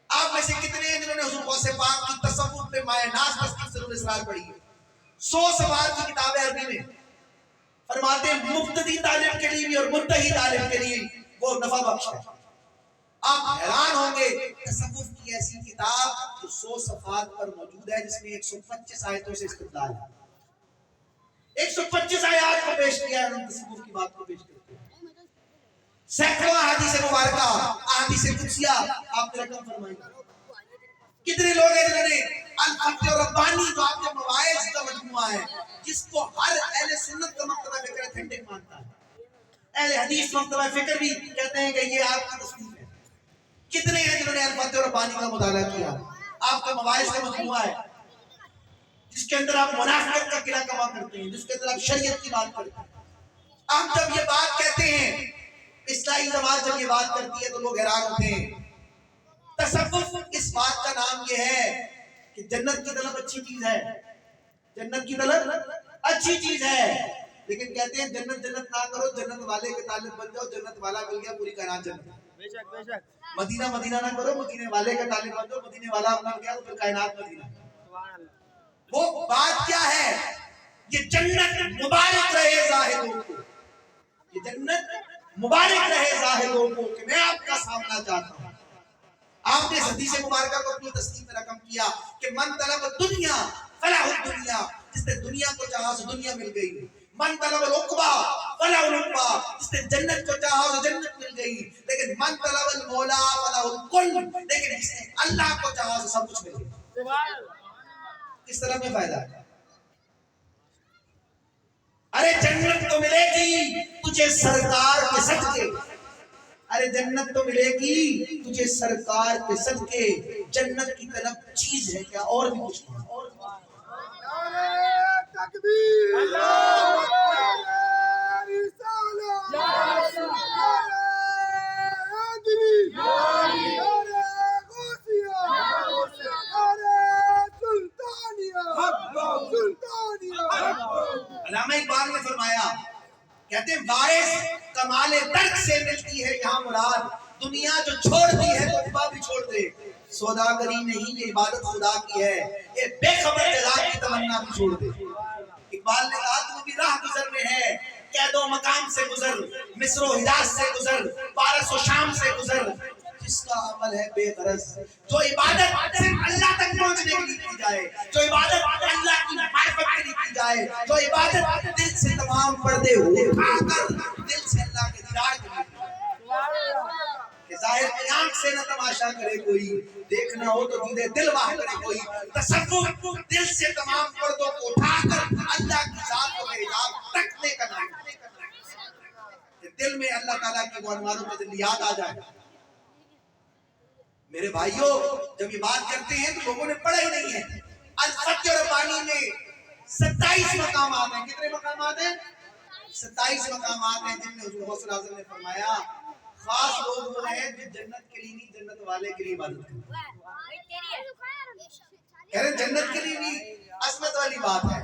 آپ میں سے کتنے ہیں جنہوں نے حضور غوث پاک کی تصوف میں مایہ ناز تصدیق ضرور اسرار پڑھی ہے؟ 100 صفحات کی کتاب ہے عربی میں، فرماتے ہیں مبتدی طالب کے لیے بھی اور منتہی طالب کے لیے وہ نفع بخش ہے۔ آپ حیران ہوں گے تصوف کی ایسی کتاب جو 100 صفحات پر موجود ہے جس میں 125 آیتوں سے استدلال ہے، 125 آیات کو پیش کیا ہے، تصوف کی بات کو پیش کرتے ہیں، سینکڑوں احادیث مبارکہ احادیث قدسیہ آپ نے رقم فرمائی۔ کتنے لوگ ہیں جنہوں نے الفتح ربانی جو آپ کے مواعظ کا مجموعہ ہے جس کو ہر اہل سنت کا مکتبہ فکر اتھینٹک مانتا ہے، اہل حدیث مکتبہ فکر بھی کہتے ہیں کہ یہ آپ کی تصنیف ہے، کتنے ہیں جنہوں نے الفتح ربانی کا مطالعہ کیا؟ آپ کا مواعظ کا مجموعہ ہے، جس کے اندر آپ منافقت کا قلعہ کما کرتے ہیں، جس کے اندر آپ شریعت کی بات کرتے ہیں. آپ جب یہ بات کہتے ہیں، اصلاحی جماعت جب یہ بات کرتی ہے تو لوگ حیران ہوتے ہیں. تصوف اس بات کا نام یہ ہے کہ جنت کی طلب اچھی چیز ہے، جنت کی طلب اچھی چیز ہے، لیکن کہتے ہیں جنت جنت نہ کرو، جنت والے کے طالب بن جاؤ، جنت والا مل گیا پوری کائنات جنت. مدینہ مدینہ نہ کرو، مدینے والے کا طالب بن جاؤ، مدینے والا مل گیا تو پھر کائنات مدینہ. وہ بات کیا ہے؟ یہ جنت مبارک رہے زاہدوں کو، یہ جنت مبارک رہے زاہدوں کو کہ میں آپ کا سامنا چاہتا ہوں. آپ نے حدیث مبارکہ کو اپنی تصدیق میں رقم کیا کہ من طلب دنیا فلاح الدنیا، جس نے دنیا کو چاہا اسے دنیا مل گئی. من طلب العقبہ فلاح العقبہ، جس نے جنت کو چاہا اسے جنت مل گئی. لیکن من طلب المولا فلاح الکل، لیکن جس نے اللہ کو چاہا اسے سب کچھ مل گئی. کس طرح میں فائدہ ہے؟ ارے جنت تو ملے گی تجھے سرکار کے صدقے، ارے جنت تو ملے گی تجھے سرکار کے صدقے. جنت کی طرف چیز ہے کیا اور بھی کچھ نہیں. نعرہ تکبیر، اللہ اکبر، نعرہ رسالہ، نعرہ حیدری، نعرہ غوثیہ، نعرہ سلطانیہ، سلطانیہ. علامہ اقبال نے فرمایا، کہتے ہیں وارث کمال ترک سے ملتی ہے یہاں مراد، دنیا جو چھوڑ دی ہے تو عقبہ بھی چھوڑ دے. سوداگری نہیں یہ عبادت خدا کی ہے، یہ بے خبر جزا کی تمنا بھی چھوڑ دے. اقبال نے کہا تو بھی راہ گزر میں ہے، قید و مقام سے گزر، مصر و حجاز سے گزر، پارس و شام سے گزر. جس کا عمل ہے بے غرض، جو عبادت صرف اللہ تک پہنچنے کے لیے کی جائے، جو عبادت اللہ کی معرفت کے لیے کی جائے، جو عبادت دل سے تمام پردے اٹھا کر دل سے اللہ کے دیدار کے لیے کہ ظاہر کی آنکھ سے نہ تماشا کرے کوئی، دیکھنا ہو تو دیدے دل واہ کرے کوئی. تصوف دل سے تمام پردوں کو اٹھا کر اللہ کی ذات کو بے حجاب رکھنے کا نام ہے کہ دل میں اللہ تعالیٰ کی وہ انواروں میں یاد آ جائے. میرے بھائیوں جب یہ بات کرتے ہیں تو لوگوں نے پڑھا ہی نہیں ہے. الفتح ربانی میں 27 مقامات ہیں. کتنے مقامات ہیں؟ 27 مقامات ہیں جن میں حضور غوث اعظم نے فرمایا خاص لوگ وہ ہیں جو جنت کے لیے نہیں جنت والے کے لیے عبادت کرتے ہیں. کہہ رہے جنت کے لیے بھی عظمت والی بات ہے،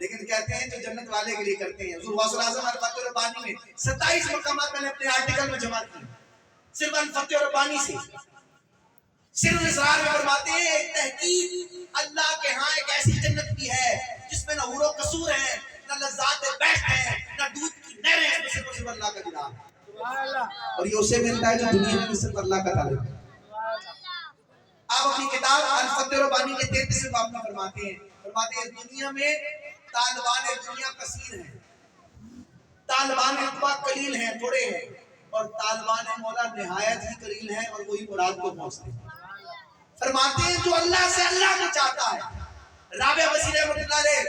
لیکن کہتے ہیں جو جنت والے کے لیے کرتے ہیں. حضور غوث اعظم الفتح ربانی میں 27 مقامات میں نے اپنے آرٹیکل میں جمع کی صرف الفتح ربانی سے. صرف اسرار میں فرماتے ہیں ایک تحقیق اللہ کے ہاں ایک ایسی جنت بھی ہے جس میں نہ حور و قصور ہیں، نہ لذات بیشت ہیں، نہ دودھ کی نہریں ہیں، صرف اللہ کا دیدار. اور یہ اسے ملتا ہے جو دنیا میں صرف اللہ کا طالب ہے. آپ اپنی کتاب الفتح ربانی کے 33 باب میں فرماتے ہیں دنیا میں طالبان دنیا کثیر ہیں، طالبان رتبہ قلیل ہیں، تھوڑے ہیں، اور طالبان مولا نہایت ہی قلیل ہیں اور وہی مراد کو پہنچتے ہیں. فرماتے ہیں جو اللہ سے اللہ کو چاہتا ہے. رابعہ بصری رحمۃ اللہ علیہ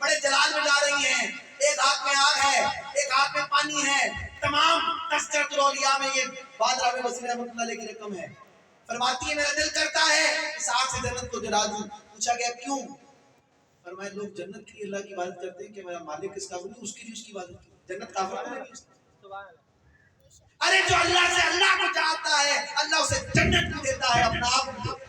بڑے جلال میں جا رہی ہیں، ایک ہاتھ میں آگ ہے، ایک ہاتھ میں پانی ہے. تمام تذکرۃ الاولیاء میں یہ بات رابعہ بصری رحمۃ اللہ علیہ کی رقم ہے. فرماتی ہے میرا دل کرتا ہے اس آگ سے جنت کو جلا دوں. پوچھا گیا کیوں؟ فرمایا لوگ جنت کے لیے اللہ کی عبادت کرتے ہیں کہ میرا مالک کس کا بنی اس کے لیے اس کی عبادت کی. جنت کافر کو نہیں. ارے جو اللہ سے اللہ کو چاہتا ہے اللہ اسے جنت بھی دیتا ہے، اپنا آپ بھی دیتا ہے.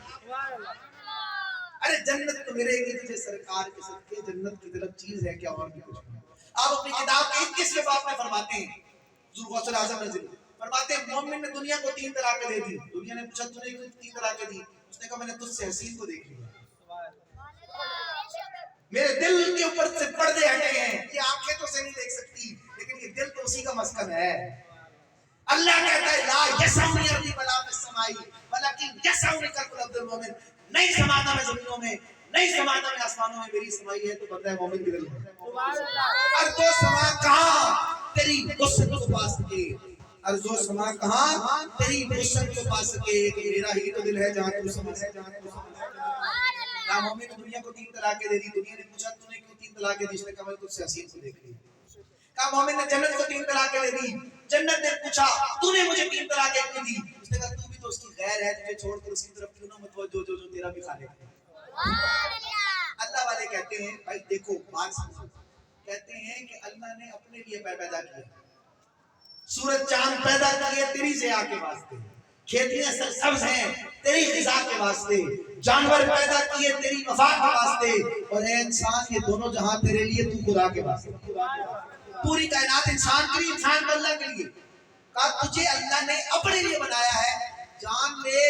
ارے جنت تو ملے گی تجھے سرکار کے صدقے، جنت کی طرف چیز ہے کیا اور بھی کچھ نہیں. آپ اپنی کتاب کے 21ویں باب میں فرماتے ہیں حضور غوث اعظم رضی اللہ فرماتے ہیں مومن نے دنیا کو 3 طلاقیں دے دی. دنیا نے پوچھا تو نے کیوں 3 طلاقیں دی؟ اس نے کہا میں نے تجھ سے حسین کو دیکھ لیا، میرے دل کے اوپر سے پردے ہٹے ہیں. یہ آنکھیں تو سے نہیں دیکھ سکتی لیکن یہ دل تو اسی کا مسکن ہے. اللہ کہتا ہے لا یسعنی ارضی ولا فی السماء ولکن یسعنی قلب العبد المؤمن. نہیں سماتا میں زمینوں میں، نہیں سماتا میں آسمانوں میں، میری سمائی ہے تو بندہ مومن کے دل میں. ارض و سما کہاں تیری وسعت کو پا سکے، ارض و سما کہاں تیری وسعت کو پا سکے کہ میرا ہی تو دل ہے جہاں تو سما ہے. کہا مومن نے دنیا کو 3 طلاقیں دے دی. دنیا نے پوچھا تو نے کیوں 3 طلاقیں دی؟ اس نے کہا میں تجھ سے حسین کو دیکھ لی. کہا مومن نے جنت کو 3 طلاقیں دے دی. جنت نے پوچھا تو نے مجھے 3 طلاقیں کیوں دی؟ اس نے کہا تو بھی تو اس کی غیر ہے، تجھے چھوڑ کر اس کی طرف کیوں نہ متوجہ جو تیرا بھی خالق ہے. اللہ والے کہتے ہیں بھائی دیکھو بات سمجھو، کہتے ہیں کہ اللہ نے اپنے لیے پیدا کیا، سورج چاند پیدا کیے تیری ضیاء کے واسطے، کھیتیاں سرسبز ہیں تیری غذا کے واسطے، جانور پیدا کیے تیری مفاد کے واسطے، اور اے انسان یہ دونوں جہاں تیرے لیے، تو خدا کے واسطے، پوری کائنات انسان کے لیے، انسان کو اللہ کے لیے، کہا تجھے اللہ نے اپنے لیے بنایا ہے، جان لے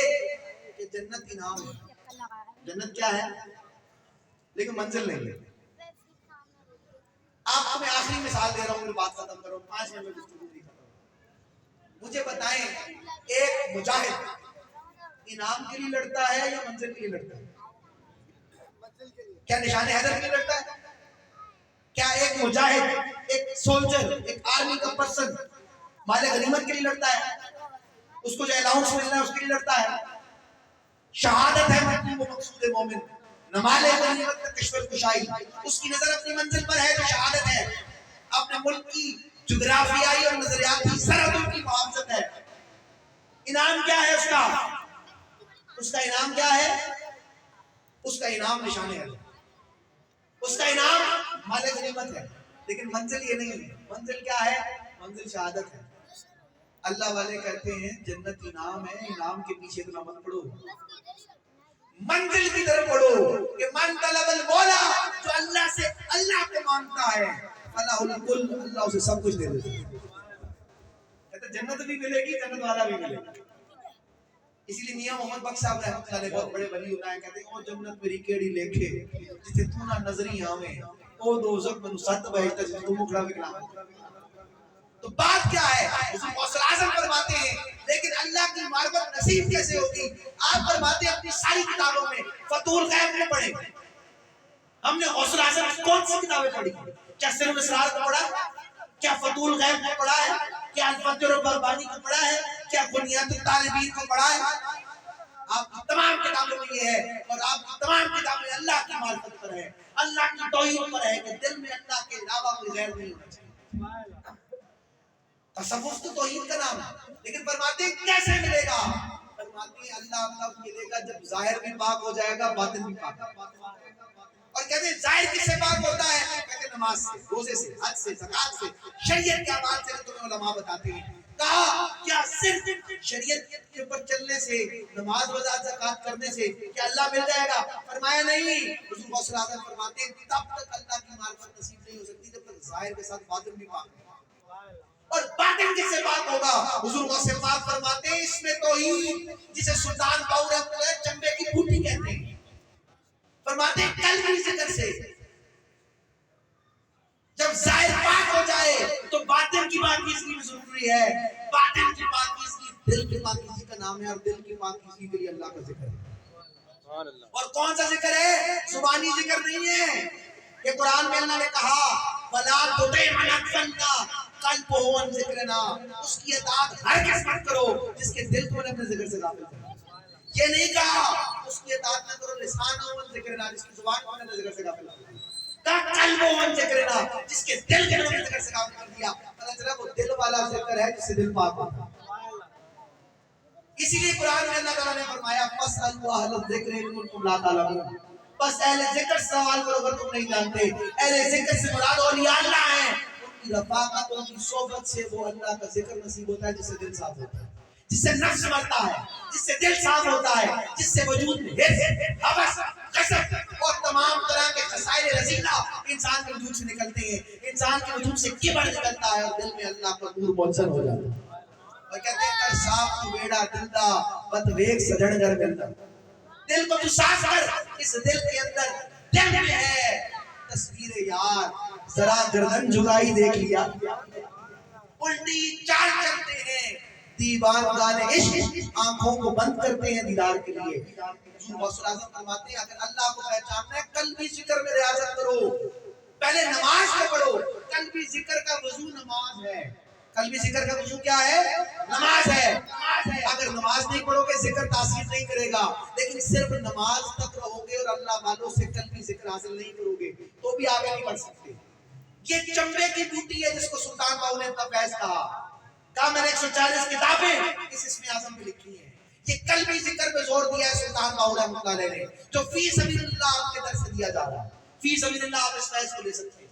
کہ جنت انعام ہے، جنت کیا ہے لیکن منزل نہیں ہے۔ آپ کو میں آخری مثال دے رہا ہوں، بات ختم کرو، 5 منٹ میں گفتگو نہیں ختم۔ مجھے بتائیں ایک مجاہد انعام کے لیے لڑتا ہے یا منزل کے لیے لڑتا ہے؟ کیا نشان حیدر کے لیے لڑتا ہے؟ کیا ایک مجاہد، ایک سولجر، ایک آرمی کا پرسن مال غنیمت کے لیے لڑتا ہے؟ اس کو جو الاؤنس ملنا ہے اس کے لیے لڑتا ہے؟ شہادت ہے مطلوب و مقصود مومن، نمال غنیمت کا کشور کشائی، اس کی نظر اپنی منزل پر ہے جو شہادت ہے، اپنے ملک کی جغرافیائی اور نظریاتی سرحدوں کی محافظت ہے۔ انعام کیا ہے اس کا؟ اس کا انعام کیا ہے؟ اس کا انعام نشان ہے، اس کا انعام مال غنیمت ہے، لیکن منزل یہ نہیں ہے۔ منزل کیا ہے؟ منزل شہادت ہے۔ اللہ والے کہتے ہیں جنت انعام ہے، انعام کے پیچھے اتنا مت پڑھو، منزل کی طرف پڑھو کہ من طلب المولا، جو اللہ سے اللہ کو مانگتا ہے، فلاح الکل، اللہ اسے سب کچھ دے دیتا ہے۔ کہتے ہیں جنت بھی ملے گی، جنت والا بھی ملے گا۔ اسی لیے میاں محمد بخش صاحب رحمۃ اللہ علیہ بہت بڑے ولی ہوتا ہے، کہتے ہیں او جنت میری کیڑی لیکھے جتے تو نہ نظری آویں، او دوزخ منو سات بہشت جتے تو مکھڑا وکلا۔ تو بات کیا ہے؟ حضور غوث اعظم فرماتے ہیں لیکن اللہ کی معرفت نصیب کیسے ہوگی؟ آپ فرماتے ہیں اپنی ساری کتابوں میں فتح الغیب کو پڑھیں۔ ہم نے غوث اعظم کی کون سی کتابیں پڑھی؟ کیا سر الاسرار کو پڑھا ہے؟ کیا فتح الغیب کو پڑھا ہے؟ کیا الفجر الربانی کو پڑھا ہے؟ کیا بنیاد الطالبین کو پڑھا ہے؟ آپ کی تمام کتابوں میں یہ ہے، اور آپ کی تمام کتابیں اللہ کی معرفت پر ہے، اللہ کی توحید پر ہے کہ دل میں اللہ کے علاوہ کوئی غیر نہیں ہونا چاہیے۔ تصوف تو توحید کا نام ہے، لیکن فرماتے ہیں کیسے ملے گا؟ فرماتے ہیں اللہ تب ملے گا جب ظاہر بھی پاک ہو جائے گا، باطن بھی پاک۔ اور کہتے ہیں ظاہر کس سے پاک ہوتا ہے؟ کہتے ہیں نماز سے، روزے سے، حج سے، زکات سے، شریعت کے اعمال سے، تمہیں علماء بتاتے ہیں۔ کہا کیا صرف شریعت کے اوپر چلنے سے، نماز روزہ زکات کرنے سے کیا اللہ مل جائے گا؟ فرمایا نہیں۔ حضور غوث اعظم فرماتے ہیں تب تک اللہ کی معرفت نصیب نہیں ہو سکتی جب تک ظاہر کے ساتھ باطن بھی پاک نہیں۔ اور باطن کس سے پاک ہوگا؟ حضور غوث پاک فرماتے ہیں اس میں توحید، جسے سلطان باؤ رحمۃ اللہ چمبے کی بوٹی کہتے ہیں، فرماتے ہیں قلبی ذکر سے جب ظاہر پاک ہو جائے تو باطن کی پاکیزگی بھی ضروری ہے۔ باطن کی پاکیزگی دل کی پاکیزگی کا نام ہے، اور دل کی پاکیزگی کے لیے اللہ کا ذکر ہے۔ اور کون سا ذکر ہے؟ زبانی ذکر نہیں ہے۔ یہ قرآن میں اللہ نے کہا وَلَا تُطِعْ مَنْ أَغْفَلْنَا قَلْبُهُ عَنْ ذِكْرِنَا، اس کی اطاعت ہرگز مت کرو جس کے دل کو اپنے ذکر سے غافل کرو۔ یہ نہیں کہا اس کی اطاعت نہ کرو لسانہ عن ذکرنا، جس کی زبان کو اپنے ذکر سے غافل کرو، کہا قلبُهُ عن ذِكْرِنَا، جس کے دل کے اپنے ذکر سے غافل کر دیا۔ پتہ چلا وہ دل والا ذکر ہے جس سے دل پاک ہوتا ہے۔ اسی لیے قرآن میں اللہ تعالیٰ نے فرمایا فَاسْأَلُوا أَهْلَ الذِّكْرِ إِن كُنتُمْ لَا تَعْلَمُونَ، بس اہل ذکر سے سوال کرو اگر تم نہیں جانتے۔ اہل ذکر سے مراد اولیاء اللہ ہیں، ان کی رفاقت، ان کی صحبت سے وہ اللہ کا ذکر نصیب ہوتا ہے جس سے دل صاف ہوتا ہے، جس سے نفس مرتا ہے، جس سے دل صاف ہوتا ہے، جس سے وجود میں حرص، ہوس، غضب اور تمام طرح کے خصائل رذیلہ انسان کے وجود سے نکلتے ہیں، انسان کے وجود سے کبر نکلتا ہے، اور دل میں اللہ کا نور منزل ہو جاتا ہے۔ اور کہتے ہیں کر صاف تو بیڑا دل دا بت ویک سجن گھر ملتا، دل کو تو صاف کر، اس دل کے اندر دل میں ہے تصویر یار، ذرا گردن جھکائی دیکھ لیا، الٹی چال چلتے ہیں دیوان گانے عشق، آنکھوں کو بند کرتے ہیں دیدار کے لیے۔ حضور غوث اعظم فرماتے ہیں اگر اللہ کو پہچاننا ہے قلبی ذکر میں ریاضت کرو، پہلے نماز کو پڑھو۔ قلبی ذکر کا وضو نماز ہے، قلبی ذکر کا وضو کیا ہے؟ نماز ہے۔ اگر نماز نہیں پڑھو گے ذکر تاثیر نہیں کرے گا، لیکن صرف نماز تک رہو گے اور اللہ والوں سے قلبی ذکر حاصل نہیں کرو گے تو بھی آگے نہیں بڑھ سکتے۔ یہ چمبے کی بوٹی ہے جس کو سلطان باؤ نے اپنا فیض کہا میں نے 140 کتابیں اس اسم اعظم پہ لکھی ہیں۔ یہ قلبی ذکر پہ زور دیا ہے سلطان باہو رحمۃ اللہ علیہ نے، جو فی سبیل اللہ آپ کے در سے دیا جا رہا ہے. فی سبیل اللہ آپ اس فیض کو لے سکتے ہیں.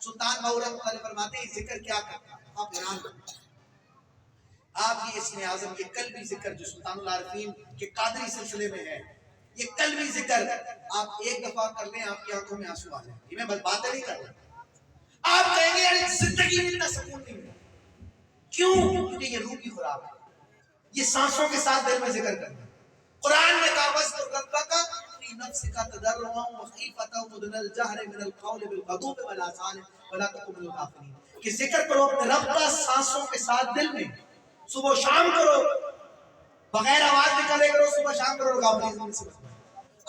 سلطان باہو رحمۃ اللہ علیہ فرماتے ہیں یہ ذکر کیا کرتا ہے، آپ حیران کرتے ہیں. آپ یہ اسم اعظم، یہ قلبی ذکر جو سلطان العارفین کے قادری سلسلے میں ہے، یہ قلبی ذکر آپ ایک دفعہ کر لیں آپ کی آنکھوں میں آنسو آ جائیں. یہ میں بس باتیں نہیں کر رہا، آپ کہیں گے یار زندگی میں اتنا سکون نہیں ملا. کیوں؟ کیونکہ یہ روح کی خوراک ہے. یہ سانسوں کے ساتھ دل میں ذکر کرنا. قرآن نے کہا وَاذْكُرْ رَبَّكَ فِي نَفْسِكَ تَضَرُّعًا وَخِيفَةً وَدُونَ الْجَهْرِ مِنَ الْقَوْلِ بِالْغُدُوِّ وَالْآصَالِ وَلَا تَكُن مِنَ الْغَافِلِينَ. کہ ذکر کرو اپنے رب کا سانسوں کے ساتھ دل میں، صبح و شام کرو، بغیر آواز نکالے کرو، صبح شام کرو، غافلین سے بچو.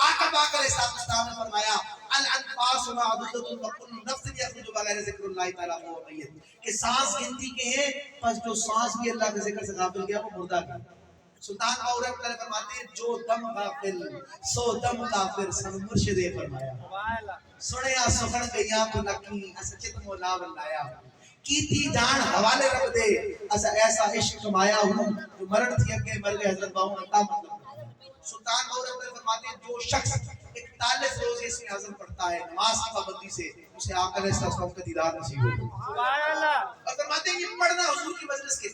آقا پاک علیہ السلام نے فرمایا الانفاس معدودۃ وکل نفس یخرج بغیر ذکر اللہ تعالی فهو میت. کہ سانس گنتی کے ہیں، پس جو سانس بھی اللہ کے ذکر سے غافل گیا وہ مردہ گیا. سلطان باہو رحمۃ اللہ فرماتے ہیں جو دم غافل سو دم کافر سن مرشد فرمایا. سنیا سخن گیا کو نکی اس چت مولا بنایا. کی تھی جان حوالے رب دے اس ایسا عشق کمایا ہوں جو مرن تھی اگے مر گئے حضرت باہو عطا مطلب. سلطان باہو رحمۃ اللہ فرماتے ہیں جو شخص 41 روز اس میں اعظم پڑھتا ہے نماز کی پابندی سے، اسے آقا علیہ السلام کا دیدار نصیب ہوگا. سبحان اللہ. اور فرماتے ہیں یہ پڑھنا حضور کی مجلس کے،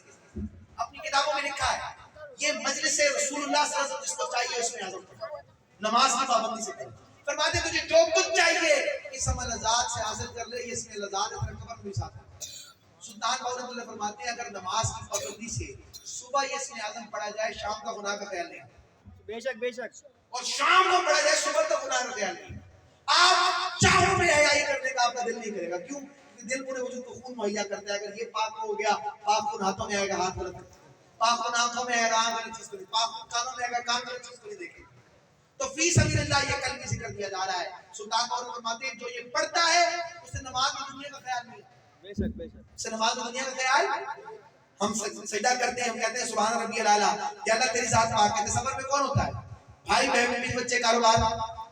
اپنی کتابوں میں لکھا ہے یہ مجلس رسول اللہ صلی اللہ علیہ وسلم جس کو چاہیے اس میں اعظم پڑھنا، نماز کی پابندی سے پڑھنا. فرماتے ہیں تجھے جو کچھ چاہیے اس عمل لذات سے حاصل کر لے، اس میں لذات اپنے قبر میں ساتھ. سلطان باہو رحمۃ اللہ فرماتے ہیں اگر نماز کی پابندی سے صبح یہ اس میں اعظم پڑھا جائے شام کا گناہ کا خیال نہیں. بے شک بے شک. اور شام کو پڑھا جائے صبح تک گناہ کا خیال نہیں. آپ چاہو میں حیائی کرنے کا آپ کا دل نہیں کرے گا. کیوں؟ کیونکہ دل پورے وجود کو خون مہیا کرتا ہے. اگر یہ پاک ہو گیا، پاک خون ہاتھوں میں آئے گا، ہاتھ غلط چیز، پاک خون آنکھوں میں آئے گا، آنکھ غلط چیز کو نہیں، پاک خون کانوں میں آئے گا، کان غلط چیز کو نہیں دیکھے. تو فی سبیل اللہ یہ قلبی ذکر دیا جا رہا ہے. سلطان باہو فرماتے ہیں جو یہ پڑھتا ہے اسے نماز میں دنیا کا خیال نہیں. بے شک بے شک. اسے نماز میں دنیا کا خیال. ہم سجدہ کرتے ہیں، ہم کہتے ہیں سبحان ربی الاعلیٰ، یا اللہ تیری ذات پاک ہے. تصور میں کون ہوتا ہے؟ بھائی بہن بیوی بچے کاروبار.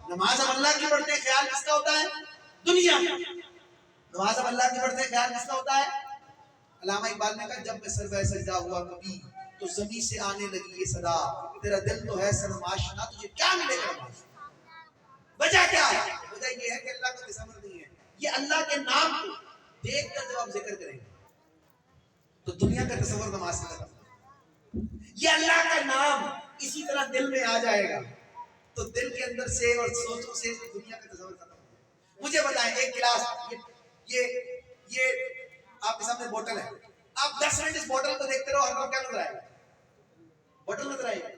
نماز ہم اللہ کی پڑھتے ہیں، خیال کس کا ہوتا ہے؟ دنیا. نماز ہم اللہ کی پڑھتے ہیں، خیال کس کا ہوتا ہے؟ علامہ اقبال نے کہا جب میں سر بہ سجدہ ہوا کبھی تو زمین سے آنے لگی یہ صدا، تیرا دل تو ہے سرم آشنا تجھے کیا ملے گا. وجہ کیا ہے؟ وجہ یہ ہے کہ اللہ کا تصور نہیں ہے. یہ اللہ کے نام کو دیکھ کر جب آپ ذکر کریں گے تو دنیا کا تصور نماز سے ختم. یہ اللہ کا نام اسی طرح دل میں آ جائے گا تو دل کے اندر سے اور سوچوں سے دنیا کا تصور ختم. مجھے بتائیں ایک گلاس، یہ آپ کے سامنے بوتل ہے، آپ 10 منٹ اس بوتل کو دیکھتے رہو، ہر وقت کیا نظر آئے گا؟ بوتل نظر آئے گا.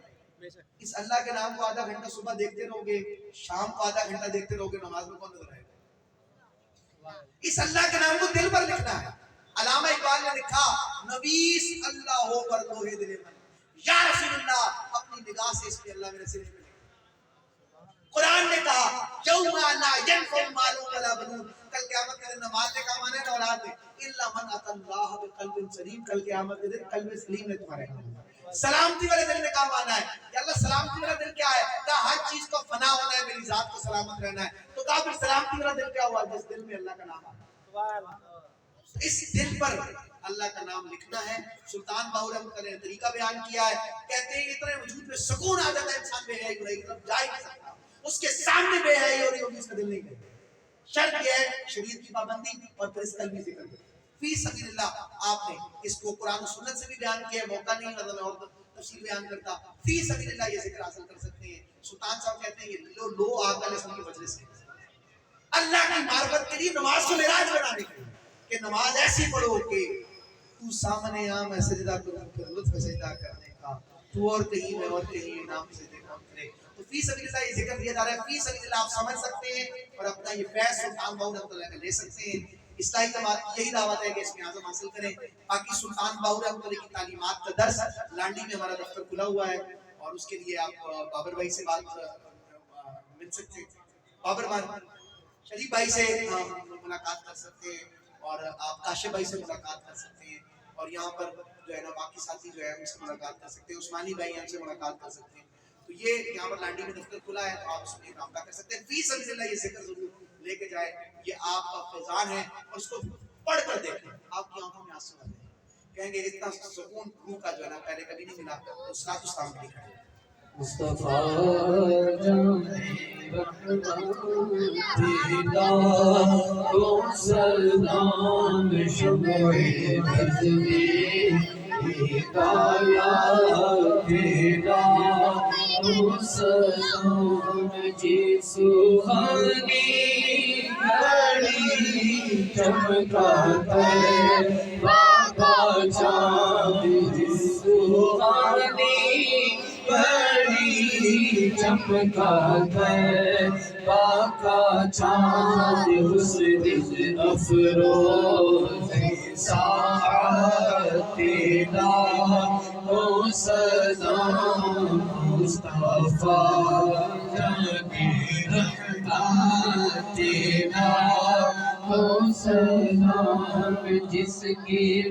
اس اللہ کے نام کو آدھا گھنٹہ صبح دیکھتے رہو گے، شام کو آدھا گھنٹہ دیکھتے رہو گے، نماز میں کون نظر آئے گا؟ اس اللہ کے نام کو دل پر لکھنا ہے. علامہ اقبال نے لکھا نویس اللہ ہو پر لوہے دل من، یا رسول اللہ اپنی نگاہ سے اس پہ اللہ میرے سینے پہ لکھا. قرآن نے کہا یوم لا ینفع مال ولا بنون، کل قیامت کے دن نہ مال نے کام آنے نہ اولاد نے، الا من اتى اللہ بقلب سلیم، کل قیامت کے دن قلب سلیم نے تمہارے کام. سلامتی والے دل نے کام آنا ہے. یا اللہ سلامتی والا دل کیا ہے؟ کہا ہر چیز کو فنا ہونا ہے، میری ذات کو سلامت رہنا ہے. تو کہا پھر سلامتی والا دل کیا ہوا؟ جس دل میں اللہ کا نام آنا. اس دل پر اللہ کا نام لکھنا ہے. سلطان باہو رحمۃ اللہ نے طریقہ بیان کیا ہے، کہتے ہیں اتنے وجود میں سکون آ جاتا ہے انسان بے حیائی برائی کی طرف جا ہی نہیں سکتا. اس کے سامنے بے حیائی ہو رہی ہوگی اس کا دل نہیں کرے. شرط یہ ہے شریعت کی پابندی اور پھر اس قلبی ذکر فی سبیل اللہ. آپ نے اس کو قرآن و سنت سے بھی بیان کیا ہے، موقع نہیں لگا میں اور تفصیل بیان کرتا. فی سبیل اللہ یہ ذکر حاصل کر سکتے ہیں. سلطان صاحب کہتے ہیں یہ لو آقا علیہ السلام کی مجلس ہے اللہ کی معرفت کے لیے، نماز کو معراج بنانے کے لیے کہ نماز ایسی پڑھو کہ تو سامنے آ میں سجدہ کروں پھر لطف سجدہ کرنے کا، تو اور کہیں میں اور کہیں نام سجدے کام کرے. تو فی سبیل اللہ یہ ذکر دیا جا رہا ہے. فی سبیل اللہ آپ سمجھ سکتے ہیں اور اپنا یہ فیض سلطان باہو رحمۃ اللہ کا لے سکتے ہیں. اصلاحی جماعت کی یہی دعوت ہے کہ اس میں اعظم حاصل کریں. باقی سلطان باہو رحمۃ اللہ کی تعلیمات کا درس لانڈی میں ہمارا دفتر کھلا ہوا ہے اور اس کے لیے آپ بابر بھائی سے بات مل سکتے ہیں، بابر بھائی شریف بھائی سے ملاقات کر سکتے ہیں اور آپ کاشف بھائی سے ملاقات کر سکتے ہیں اور یہاں پر جو ہے نا باقی ساتھی جو ہے ان سے ملاقات کر سکتے ہیں. عثمانی بھائی ہم سے ملاقات کر سکتے ہیں. تو یہ یہاں پر لانڈی میں دفتر کھلا ہے تو آپ اس میں رابطہ کر سکتے ہیں. فی سبیل اللہ یہ ذکر ضرور لے کے جائے. یہ آپ کا فیضان ہے اور اس کو پڑھ کر دیکھیں آپ کی آنکھوں میں آنسو آ جائیں گے، کہیں گے اتنا سکون روح کا جو ہے نا پہلے کبھی نہیں ملا. تو صلاۃ السلام کی مصطفیٰ جانے دیدہ تو سلام شمع بزمی ہدایات دیدہ تو سلام جی سبحانی گھڑی چمکا ہے بابا چاند سبحانی گھڑی چمکا ہے باقا چاند حسن افروز ساعت دیدہ تو سلام مصطفیٰ جانے رحمت دیدہ تو سلام جس کی